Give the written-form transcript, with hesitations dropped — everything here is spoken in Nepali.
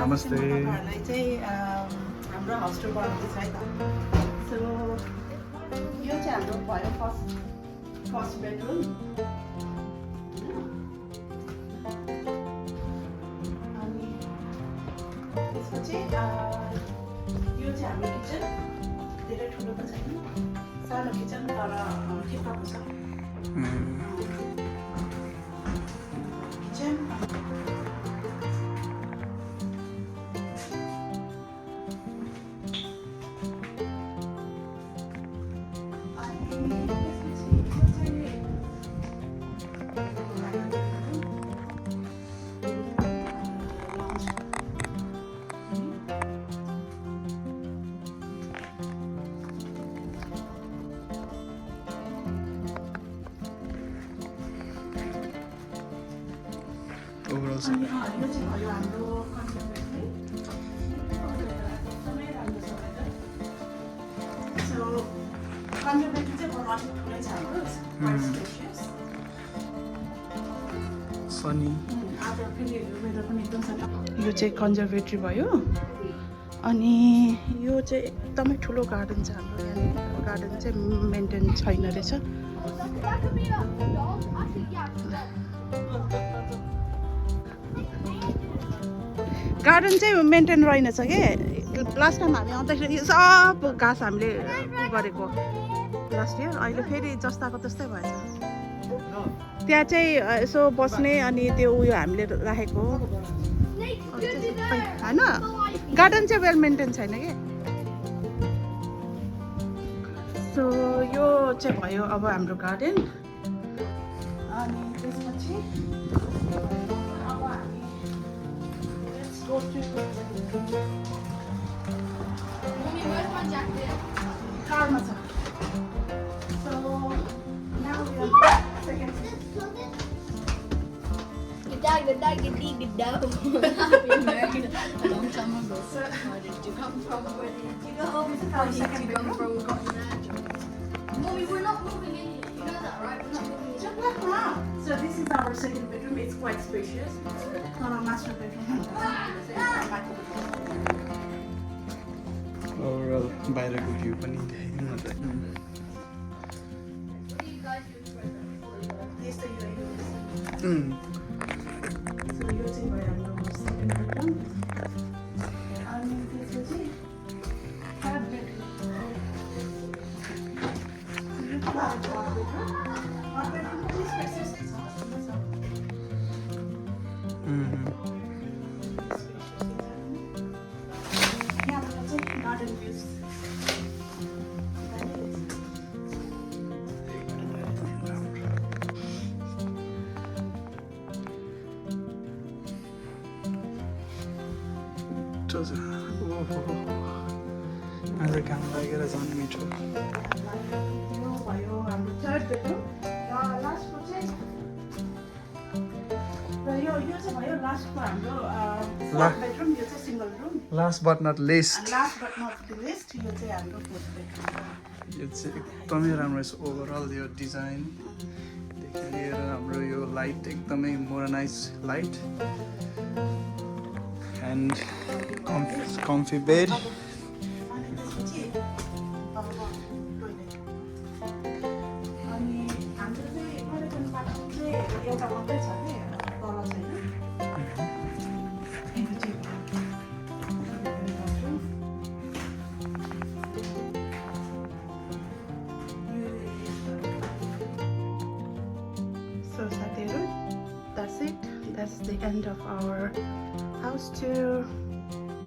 नमस्ते तपाईँहरूलाई चाहिँ हाम्रो हस्टेल बनाउँदैछ है त सो यो चाहिँ हाम्रो भयो फर्स्ट बेडरुम अनि त्यसपछि यो चाहिँ हाम्रो किचन धेरै ठुलो त छैन सानो किचन तर ठिक्कको छ किचन ओभरअल अनि यो चाहिँ भयो हाम्रो कन्जर्भेटरी एकदमै राम्रो छ सो कन्जर्भेटरी चाहिँ बरु अलिक ठुलै छ हाम्रो क्वाइट स्पेसियस सनी आज फेरि वेदर पनि एकदम सनी यो चाहिँ कन्जर्भेटरी भयो अनि यो चाहिँ एकदमै ठुलो गार्डन छ हाम्रो यहाँनिर गार्डन चाहिँ मेन्टेन छैन रहेछ गार्डन चाहिँ मेन्टेन रहेनछ कि लास्ट टाइम हामी आउँदाखेरि यो सब घाँस हामीले गरेको लास्ट इयर अहिले फेरि जस्ताको त्यस्तै भएछ त्यहाँ चाहिँ यसो बस्ने अनि त्यो उयो हामीले राखेको होइन गार्डन चाहिँ वेल मेन्टेन छैन कि सो यो चाहिँ भयो अब हाम्रो गार्डन अनि त्यसपछि अब हामी go to Karma. So now we are second. Good dog. Been married a long time ago. Where did you come from? Where did you go? Our second Come bedroom. from Cotton Mommy, we're not moving in. You know that, right? We're not moving in. So this is our second bedroom. It's quite spacious. Not our master bedroom. Overall बाहिरको भ्यू पनि देखाइदिनु न त What do you guys do for them? This is your So Mm. यो चाहिँ भयो हाम्रो second bedroom. अनि त्यसपछि third bedroom. यो चाहिँ our third bedroom. Third bedroom पनि spacious छ. यहाँबाट चाहिँ garden views. आज काम लागेर झन् मिठो यो भयो हाम्रो थर्ड बेडरुम र लास्टको चाहिँ र यो चाहिँ भयो लास्टको हाम्रो फोर्थ बेडरुम यो चाहिँ single room last but not least last but not the least यो चाहिँ हाम्रो फोर्थ बेडरुम यो चाहिँ एकदमै राम्रो छ ओभरअल यो डिजाइनदेखि लिएर हाम्रो यो लाइट एकदमै modernise light and comfy bed अनि त्यसपछि टोइलेट अनि हाम्रो चाहिँ टोइलेट बाथरुम चाहिँ एउटा मात्रै छ कि तल छैन यो चाहिँ बाथरुम So साथीहरू that's it. That's the end of our house tour.